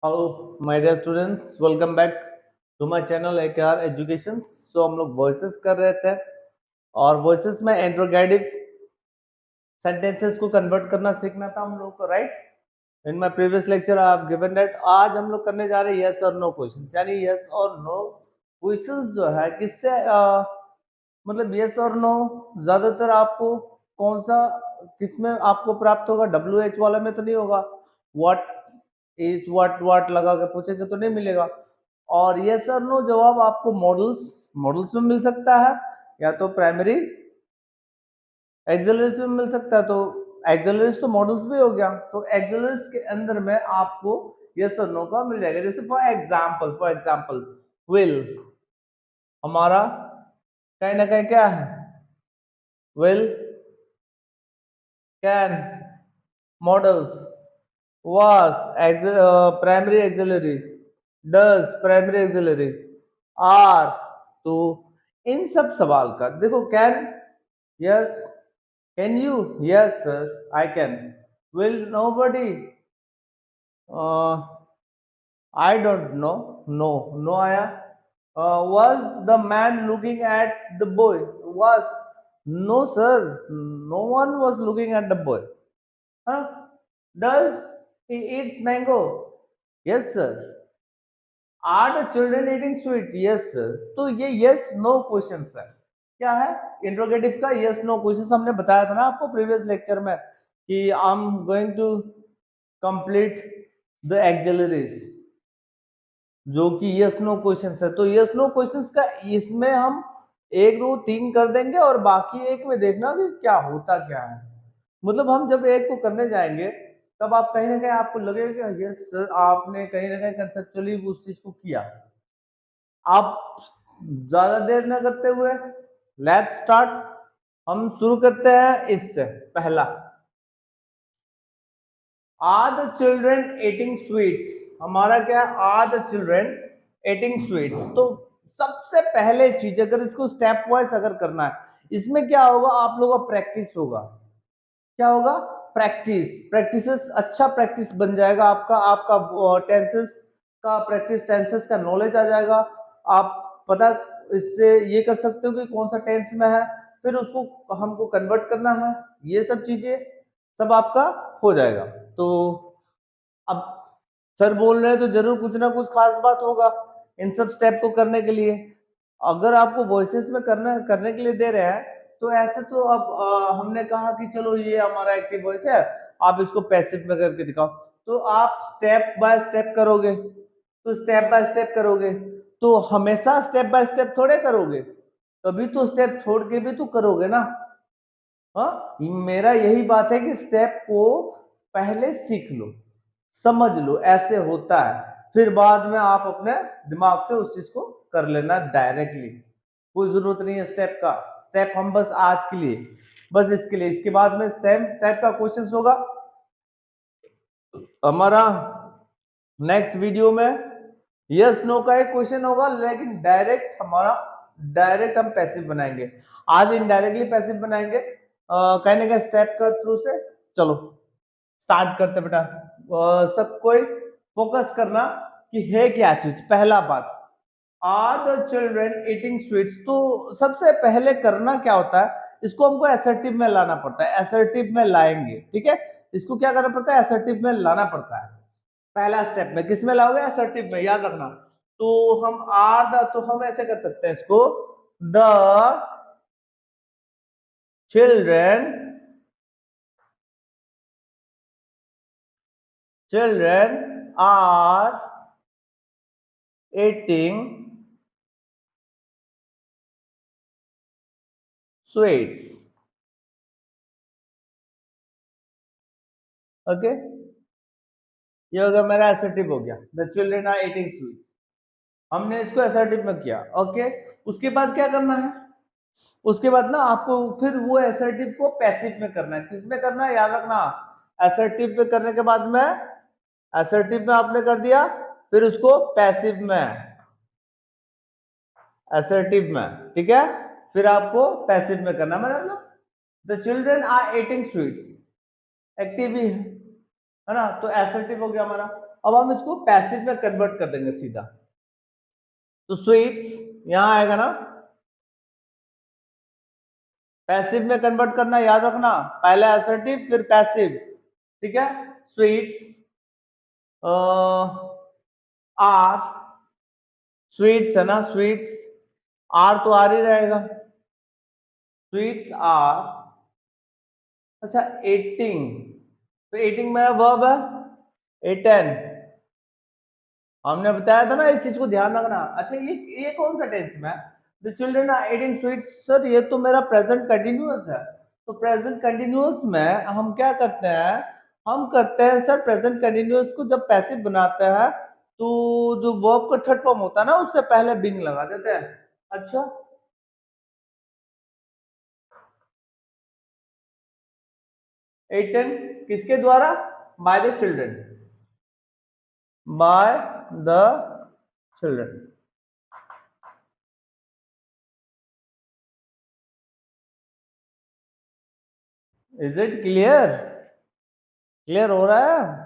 Hello my dear students, welcome back to my channel AKR education. So हम लोग voices कर रहे थे और वॉइसेस में इंट्रोगेटिव सेंटेंसेस को कन्वर्ट करना सीखना था हम लोग को, right. In my previous lecture I have given that आज हम लोग करने जा रहे हैं यस और नो क्वेश्चंस, यानी यस और नो क्वेश्चंस जो है किससे मतलब यस और नो ज्यादातर आपको कौन सा किसमें आपको प्राप्त होगा, WH वाले में तो नहीं होगा। व्हाट इज व्हाट लगा के पूछेंगे तो नहीं मिलेगा। और यस और नो जवाब आपको मॉडल्स मॉडल्स में मिल सकता है या तो प्राइमरी एक्सेलरीज में मिल सकता है। तो एक्सेलरीज तो मॉडल्स भी हो गया, तो एक्सेलरीज के अंदर में आपको यस और नो का मिल जाएगा। जैसे फॉर एग्जांपल विल हमारा कहीं ना कहीं क्या है, will, can, models, was primary auxiliary, does primary auxiliary, are तो इन सब सवाल का देखो can, yes, can you, yes sir I can, will nobody, I don't know, no, no आया। was the man looking at the boy, was, no sir, no one was looking at the boy, huh? Does he eats mango, yes sir। Are the children eating sweet, yes sir। तो ये yes no questions है, क्या है, interrogative का yes no questions. हमने बताया था ना आपको प्रीवियस लेक्चर में कि I am going to complete the auxiliaries जो कि यस नो क्वेश्चंस है। तो यस नो क्वेश्चंस का इसमें हम 1 2 3 कर देंगे और बाकी एक में देखना कि क्या होता क्या है। मतलब हम जब एक को करने जाएंगे तब आप कहीं ना कहीं आपको लगेगा कि यस सर आपने कहीं ना कहीं कंसेप्चुअली उस चीज को किया। आप ज्यादा देर न करते हुए लेट्स स्टार्ट, हम शुरू करते हैं इससे। पहला, are the children eating sweets, हमारा क्या है, are the children eating sweets. तो सबसे पहले चीज अगर इसको स्टेप वाइज अगर करना है, इसमें क्या होगा, आप लोगों का प्रैक्टिस होगा। क्या होगा, प्रैक्टिस, प्रैक्टिसेस, अच्छा प्रैक्टिस बन जाएगा आपका, आपका टेंसेस का प्रैक्टिस, टेंसेस का नॉलेज आ जाएगा। आप पता इससे ये कर सकते हो कि कौन सा टेंस में है, फिर उसको हमको कन्वर्ट करना है, ये सब चीजें सब आपका हो जाएगा। तो अब सर बोल रहे हैं तो जरूर कुछ ना कुछ खास बात होगा इन सब स्टेप को करने के लिए। अगर आपको वॉइसेस में करने के लिए दे रहे हैं तो ऐसे तो अब हमने कहा कि चलो ये हमारा एक्टिव वॉइस है, आप इसको पैसिव में करके दिखाओ। तो आप स्टेप बाय स्टेप करोगे, तो स्टेप बाय स्टेप करोगे तो हमेशा स्टेप बाय स्टेप थोड़े करोगे, कभी तो स्टेप छोड़ के भी तो करोगे ना। हाँ, मेरा यही बात है कि स्टेप को पहले सीख लो, समझ लो ऐसे होता है, फिर बाद में आप अपने दिमाग से उस चीज को कर लेना डायरेक्टली। कोई जरूरत नहीं है स्टेप का, स्टेप हम बस आज के लिए, बस इसके लिए, इसके बाद में सेम टाइप का क्वेश्चन होगा हमारा नेक्स्ट वीडियो में। यस नो का एक क्वेश्चन होगा, लेकिन डायरेक्ट हम पैसिव बनाएंगे। आज इनडायरेक्टली पैसिव बनाएंगे कहने का स्टेप का थ्रू से। चलो स्टार्ट करते बेटा। सब कोई फोकस करना कि है क्या चीज। पहला बात, are the children eating sweets. तो सबसे पहले करना क्या होता है, इसको हमको असर्टिव में लाना पड़ता है, असर्टिव में लाएंगे, ठीक है। इसको क्या करना पड़ता है, असर्टिव में लाना पड़ता है। पहला स्टेप में किस में लाओगे, असर्टिव में, याद रखना। तो हम आर द, तो हम ऐसे कर सकते हैं इसको, the children are eating sweets, okay. ये हो गया मेरा असर्टिव, हो गया the children are eating sweets. हमने इसको असर्टिव में किया, ओके। उसके बाद क्या करना है, उसके बाद ना आपको फिर वो असर्टिव को पैसिव में करना है। किसमें करना है, याद रखना, असर्टिव में करने के बाद में, असर्टिव में आपने कर दिया, फिर उसको पैसिव में, असर्टिव में, ठीक है, फिर आपको पैसिव में करना। मतलब the children are eating sweets active ही है ना, तो असर्टिव हो गया हमारा। अब हम इसको पैसिव में कन्वर्ट कर देंगे सीधा। तो स्वीट्स यहां आएगा ना, पैसिव में कन्वर्ट करना याद रखना, पहले असर्टिव फिर पैसिव, ठीक है। स्वीट्स आर, स्वीट्स है ना, स्वीट्स आर तो आर ही रहेगा, स्वीट्स आर। अच्छा एटिंग, तो एटिंग में वर्ब है एटन, हमने बताया था ना इस चीज को ध्यान रखना। अच्छा ये कौन सा टेंस में है? The children are eating sweets, sir ये तो मेरा प्रेजेंट कंटिन्यूअस है। तो प्रेजेंट कंटिन्यूअस में हम क्या करते हैं, हम करते हैं सर प्रेजेंट कंटिन्यूअस को जब पैसिव बनाते हैं तो जो वर्ब का थर्ड फॉर्म होता है ना उससे पहले बिंग लगा देते हैं। अच्छा एटन किसके द्वारा? Bye the children, bye the children. Is it clear? Clear हो रहा है?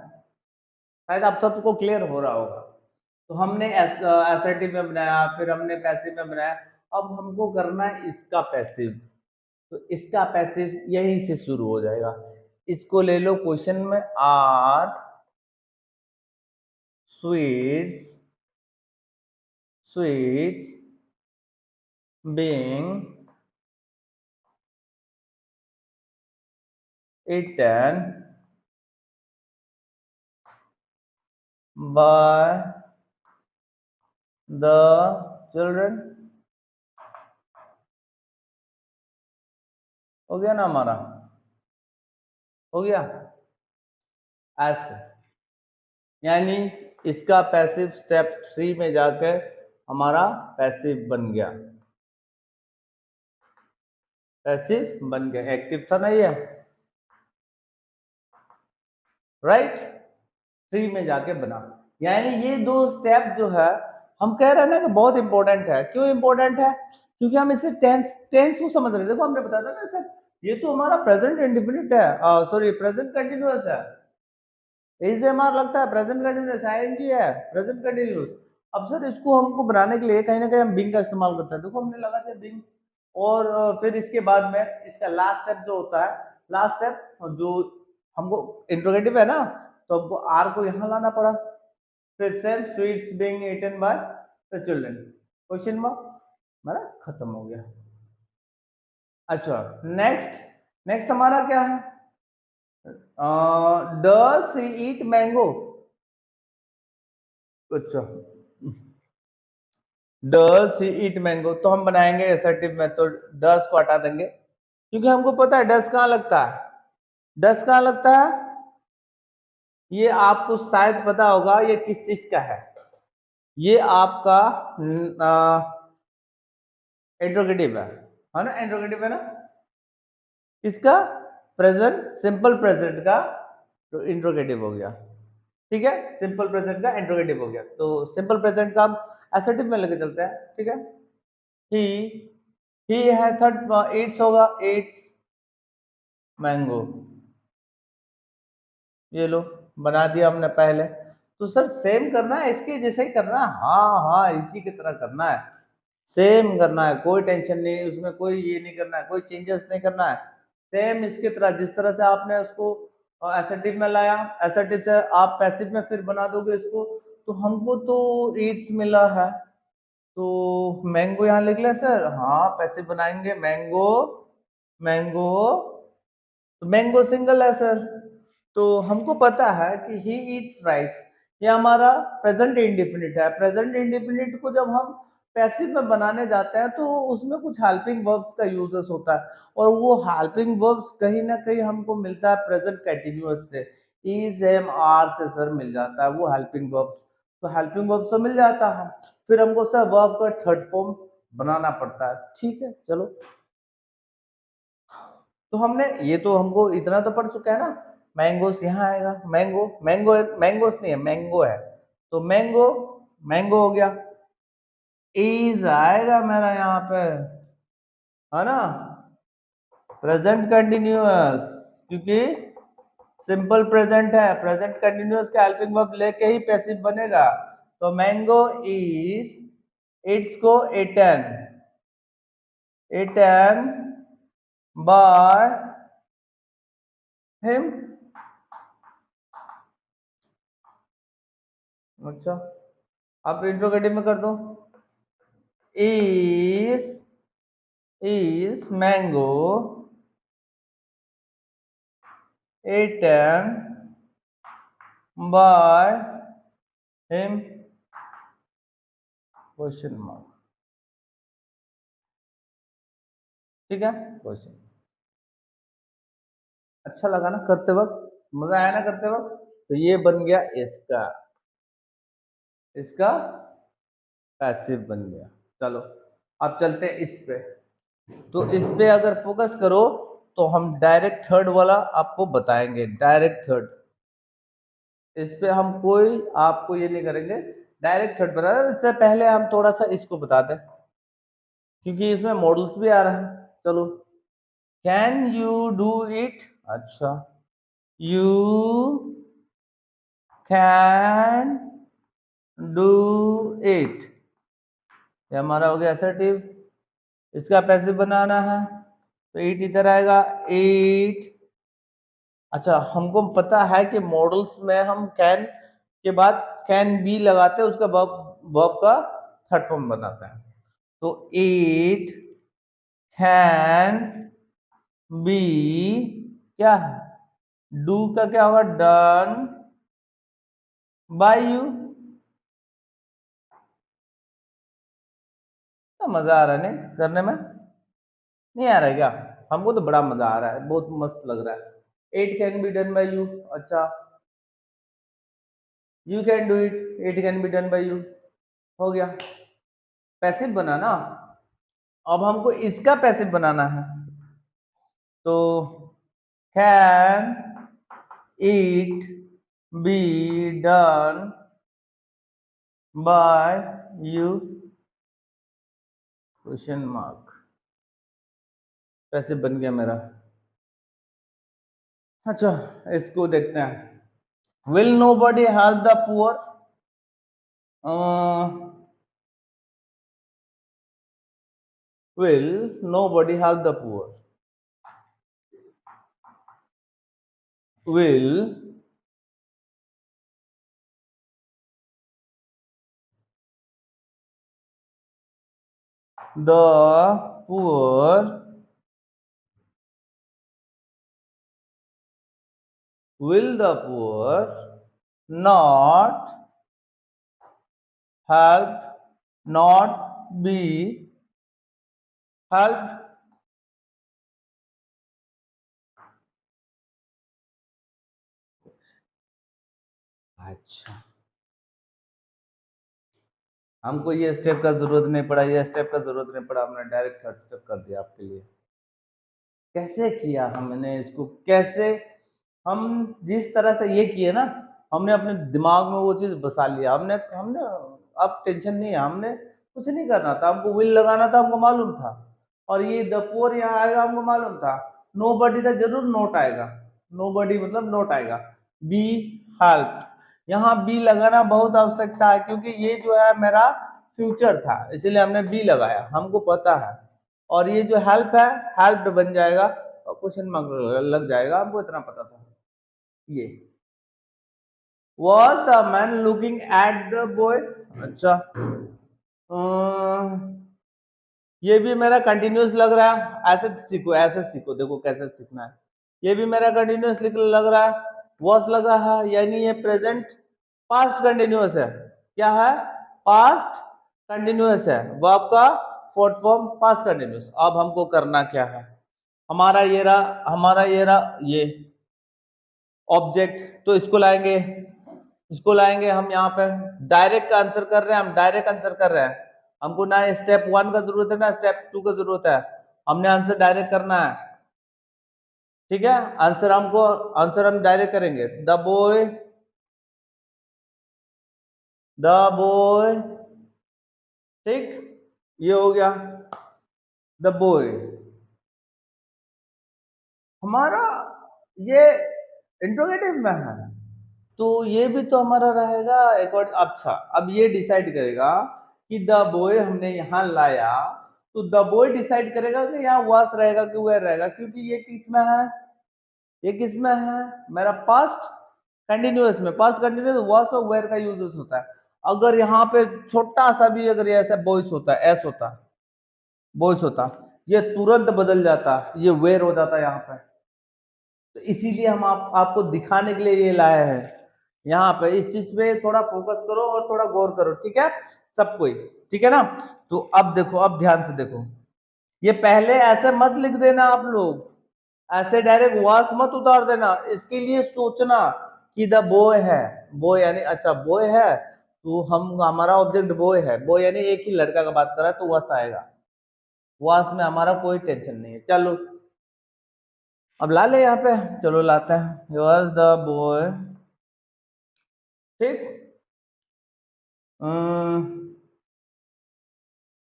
शायद आप सबको क्लियर हो रहा होगा। तो हमने असर्टिव में बनाया, फिर हमने पैसिव में बनाया, अब हमको करना है इसका पैसिव। तो इसका पैसिव यहीं से शुरू हो जाएगा। इसको ले लो क्वेश्चन में, are sweets, sweets being eaten by the children। हो गया ना हमारा, हो गया ऐसे, यानी इसका पैसिव स्टेप 3 में जाकर हमारा पैसिव बन गया, पैसिव बन गया, एक्टिव था ना ये, राइट। 3 में जाके बना, यानी ये दो स्टेप जो है हम कह रहे हैं ना कि बहुत इंपॉर्टेंट है। क्यों इंपॉर्टेंट है? क्योंकि हम इसे टेंस टेंस को समझ रहे हैं। देखो हमने बताया था ना सर, ये तो हमारा प्रेजेंट इंडेफिनिट है, सॉरी प्रेजेंट कंटिन्यूअस है, इसे हमारा लगता है प्रेजेंट कंटिन्यूअस, आईएनजी है प्रेजेंट कंटिन्यूअस। अब सर इसको हमको बनाने के लिए कहीं ना कहीं हम बिंग का इस्तेमाल करते हैं। देखो हमने लगा दिया बिंग, और फिर इसके बाद में इसका लास्ट स्टेप जो होता है, लास्ट स्टेप जो हमको इंट्रोगेटिव है ना, तो हमको आर को यहाँ लाना पड़ा, फिर same sweets being eaten by the children, question mark, मेरा खत्म हो गया। अच्छा नेक्स्ट, नेक्स्ट हमारा क्या है, डस ही ईट मैंगो। अच्छा डस ही ईट मैंगो, तो हम बनाएंगे असर्टिव में, तो डस को हटा देंगे क्योंकि हमको पता है डस कहाँ लगता है, डस कहाँ लगता है, ये आपको शायद पता होगा ये किस चीज का है, ये आपका इंट्रोगेटिव है ना, इंट्रोगेटिव है ना, इसका प्रेजेंट सिंपल प्रेजेंट का इंट्रोगेटिव हो गया, ठीक है, सिंपल प्रेजेंट का इंट्रोगेटिव हो गया। तो सिंपल प्रेजेंट का हम असर्टिव में लेके चलते हैं, ठीक है। ही ही है थर्ड, एट्स होगा, एट्स मैंगो, ये लो बना दिया हमने पहले। तो सर सेम करना है, इसके जैसे ही करना है, हाँ हाँ इसी की तरह करना है, सेम करना है, कोई टेंशन नहीं उसमें, कोई ये नहीं करना है, कोई चेंजेस नहीं करना है, सेम इसकी तरह जिस तरह से आपने उसको एसेटिव में लाया, एसेटिव से आप पैसिव में फिर बना दोगे इसको। तो हमको तो ईट्स मिला है, तो मैंगो यहाँ लिख ले सर, हाँ पैसिव बनाएंगे मैंगो, मैंगो, तो मैंगो सिंगल है सर, तो हमको पता है कि ही ईट्स राइस, ये हमारा प्रेजेंट इंडेफिनिट है। प्रेजेंट इंडेफिनिट को जब हम पैसिव में बनाने जाते हैं तो उसमें कुछ हेल्पिंग वर्ब्स का यूजेस होता है, और वो हेल्पिंग वर्ब्स कहीं ना कहीं हमको मिलता है प्रेजेंट कंटिन्यूअस से, इज एम आर से सर मिल जाता है वो हेल्पिंग वर्ब्स। तो हेल्पिंग वर्ब्स तो मिल जाता है, फिर हमको सर वर्ब का थर्ड फॉर्म बनाना पड़ता है, ठीक है चलो। तो हमने ये तो हमको इतना तो पढ़ चुका है ना, मैंगोस यहाँ आएगा, मैंगो मैंगो मैंगोस नहीं है मैंगो है, तो मैंगो मैंगो हो गया, इज आएगा मेरा यहाँ पे, है ना, प्रेजेंट कंटिन्यूअस, क्योंकि सिंपल प्रेजेंट है, प्रेजेंट कंटिन्यूअस का हेल्पिंग वर्ब लेके ही पैसिव बनेगा। तो मैंगो इज इट्स को eaten by him। अच्छा, आप इंट्रोगेटिव में कर दो, is mango eaten by him, question mark. ठीक है, क्वेश्चन। अच्छा लगा ना करते वक्त, मजा आया ना करते वक्त? तो ये बन गया इसका पैसिव बन गया। चलो अब चलते हैं इस पे। तो इस पे अगर फोकस करो तो हम डायरेक्ट थर्ड वाला आपको बताएंगे, डायरेक्ट थर्ड। इस पे हम कोई आपको ये नहीं करेंगे, डायरेक्ट थर्ड बता रहे। इससे पहले हम थोड़ा सा इसको बता दें क्योंकि इसमें मॉडल्स भी आ रहा है। चलो, कैन यू डू इट। अच्छा, यू कैन डू इट, ये हमारा हो गया असर्टिव। इसका पैसिव बनाना है तो इट इधर आएगा, इट। अच्छा, हमको पता है कि मॉडल्स में हम कैन के बाद कैन बी लगाते हैं, उसका वर्ब का थर्ड फॉर्म बनाते हैं। तो इट कैन बी क्या है, डू का क्या होगा, डन बाय यू। तो मजा आ रहा है नहीं करने में? नहीं आ रहा है क्या? हमको तो बड़ा मजा आ रहा है, बहुत मस्त लग रहा है। It can be done by you. अच्छा, you can do it, it can be done by you, हो गया पैसिव बना ना। अब हमको इसका पैसिव बनाना है तो can it be done by you, question mark. Passive बन गया मेरा। अच्छा, इसको देखते हैं। Will nobody help the poor. will nobody help the poor, will the poor, will the poor not help, not be helped? अच्छा, हमको ये स्टेप का जरूरत नहीं पड़ा, ये स्टेप का जरूरत नहीं पड़ा, हमने डायरेक्ट थर्ड स्टेप कर दिया आपके लिए। कैसे किया हमने इसको, कैसे हम जिस तरह से ये किए ना, हमने अपने दिमाग में वो चीज बसा लिया। हमने हमने अब टेंशन नहीं है, हमने कुछ नहीं करना था, हमको विल लगाना था, हमको मालूम था। और ये द पुअर यहाँ आएगा, हमको मालूम था। नो बडी था, जरूर नोट आएगा, नो बडी मतलब नोट आएगा। बी हेल्प, यहाँ बी लगाना बहुत आवश्यकता है क्योंकि ये जो है मेरा फ्यूचर था, इसीलिए हमने बी लगाया, हमको पता है। और ये जो हेल्प है, हेल्प्ड बन जाएगा और क्वेश्चन मार्क लग जाएगा, हमको इतना पता था। ये was the man looking at the boy। अच्छा, ये भी मेरा कंटिन्यूस लग रहा है, ऐसे सीखो, ऐसे सीखो, देखो कैसे सीखना है। ये भी मेरा कंटिन्यूस लग रहा है, was लगा है, यानी ये प्रेजेंट पास्ट कंटिन्यूस है। क्या है? पास्ट कंटिन्यूस है, वर्ब का फोर्थ फॉर्म पास्ट कंटिन्यूस। अब हमको करना क्या है, हमारा ये रहा ये ऑब्जेक्ट, तो इसको लाएंगे हम यहाँ पे। डायरेक्ट आंसर कर रहे हैं हम, डायरेक्ट आंसर कर रहे हैं, हमको ना स्टेप 1 का जरूरत है ना स्टेप 2 का जरूरत है, हमने आंसर डायरेक्ट करना है। ठीक है, आंसर हम डायरेक्ट करेंगे। द बॉय, ठीक, ये हो गया द बॉय। हमारा ये इंट्रोगेटिव में है, तो ये भी तो हमारा रहेगा अकॉर्ड। अच्छा, अब ये डिसाइड करेगा कि द बॉय हमने यहाँ लाया, तो द बॉय डिसाइड करेगा कि यहाँ वास रहेगा कि वेयर रहेगा, क्योंकि ये किस में है, ये किस में है, मेरा पास्ट कंटिन्यूअस में। पास्ट कंटिन्यूअस वास और वेयर का यूजेस होता है। अगर यहाँ पे छोटा सा भी अगर ये ऐसा बॉयस होता है, एस होता, बॉयस होता, ये तुरंत बदल जाता, ये वेयर हो जाता यहाँ पे। तो इसीलिए हम आपको दिखाने के लिए ये लाए हैं यहाँ पे। इस चीज पे थोड़ा फोकस करो और थोड़ा गौर करो, ठीक है सब कोई, ठीक है ना। तो अब देखो, अब ध्यान से देखो, ये पहले ऐसे मत लिख देना आप लोग, ऐसे डायरेक्ट वास मत उतार देना। इसके लिए सोचना कि द बॉय है, बॉय यानी अच्छा बॉय है, तो हम हमारा ऑब्जेक्ट बॉय है, बॉय यानी एक ही लड़का का बात कर रहा है, तो वास आएगा। वास में हमारा कोई टेंशन नहीं है। चलो अब ला ले यहाँ पे, चलो लाते हैं, वाज द बॉय, ठीक,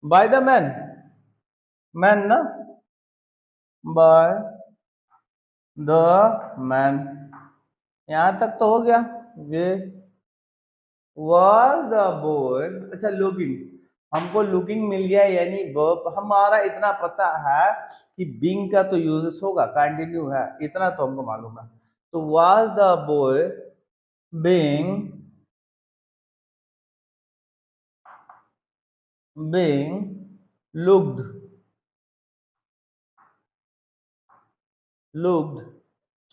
बाय द मैन, मैन ना, बाय द मैन, यहां तक तो हो गया। ये वाज द बॉय, अच्छा लुकिंग, हमको लुकिंग मिल गया, यानी वर्ब हमारा इतना पता है कि बीइंग का तो यूजेस होगा, कंटिन्यू है, इतना तो हमको मालूम है। तो was the boy being looked, looked,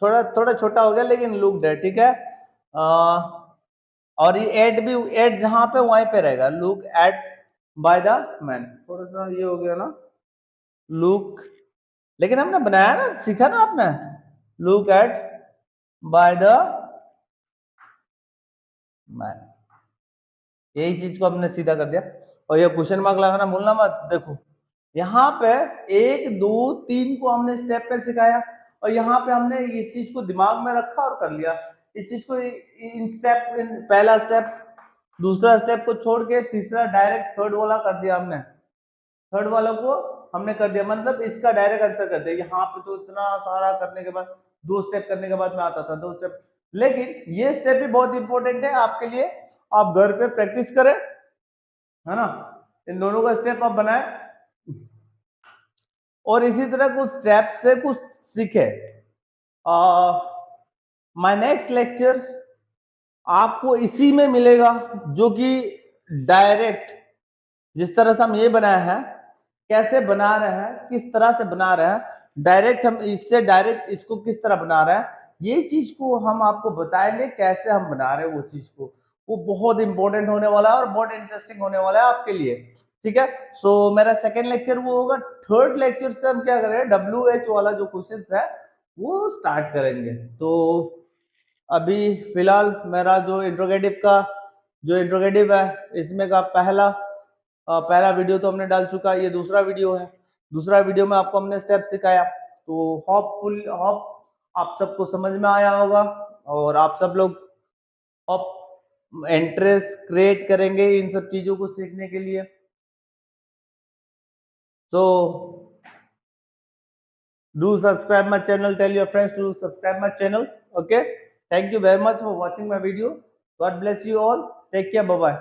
थोड़ा थोड़ा छोटा हो गया लेकिन लुक्ड है, ठीक है। और ये एट भी, एट जहां पे वहीं पे रहेगा, look at by the man, थोड़ा सा ये हो गया ना, लुक, लेकिन हमने बनाया ना, सीखा ना आपने, look at by the man, यही चीज को हमने सीधा कर दिया। और ये क्वेश्चन मार्क लगाना भूलना मत। देखो यहाँ पे एक दो तीन को हमने स्टेप पे सिखाया, और यहाँ पे हमने इस चीज को दिमाग में रखा और कर लिया। इस चीज को इन स्टेप, पहला स्टेप, दूसरा स्टेप को छोड़ के तीसरा डायरेक्ट थर्ड वाला कर दिया हमने, थर्ड वाला को हमने कर दिया, मतलब इसका डायरेक्ट आंसर कर दिया। यहाँ पे तो इतना सारा करने के बाद, दो स्टेप करने के बाद में आता था, दो स्टेप, लेकिन ये स्टेप भी बहुत इंपॉर्टेंट है आपके लिए, आप घर पे प्रैक्टिस करें, है ना, इन दोनों का स्टेप आप बनाए और इसी तरह कुछ स्टेप से कुछ सीखे। माय नेक्स्ट लेक्चर आपको इसी में मिलेगा, जो कि डायरेक्ट जिस तरह से हम ये बनाए हैं, कैसे बना रहे हैं, किस तरह से बना रहे हैं, डायरेक्ट हम इससे डायरेक्ट इसको किस तरह बना रहे हैं, ये चीज को हम आपको बताएंगे कैसे हम बना रहे हैं वो चीज को। वो बहुत इंपॉर्टेंट होने वाला है और बहुत इंटरेस्टिंग होने वाला है आपके लिए, ठीक है। सो मेरा सेकेंड लेक्चर वो होगा। थर्ड लेक्चर से हम क्या करें, WH वाला जो क्वेश्चन है वो स्टार्ट करेंगे। तो अभी फिलहाल मेरा जो इंट्रोगेटिव का जो इंट्रोगेटिव है, इसमें का पहला वीडियो तो हमने डाल चुका है, ये दूसरा वीडियो है। दूसरा वीडियो में आपको हमने स्टेप सिखाया, तो होप आप सबको समझ में आया होगा, और आप सब लोग होप इंटरेस्ट क्रिएट करेंगे इन सब चीजों को सीखने के लिए। तो do subscribe my channel, tell your friends to subscribe my channel, okay, thank you very much for watching my video, god bless you all, take care, bye bye।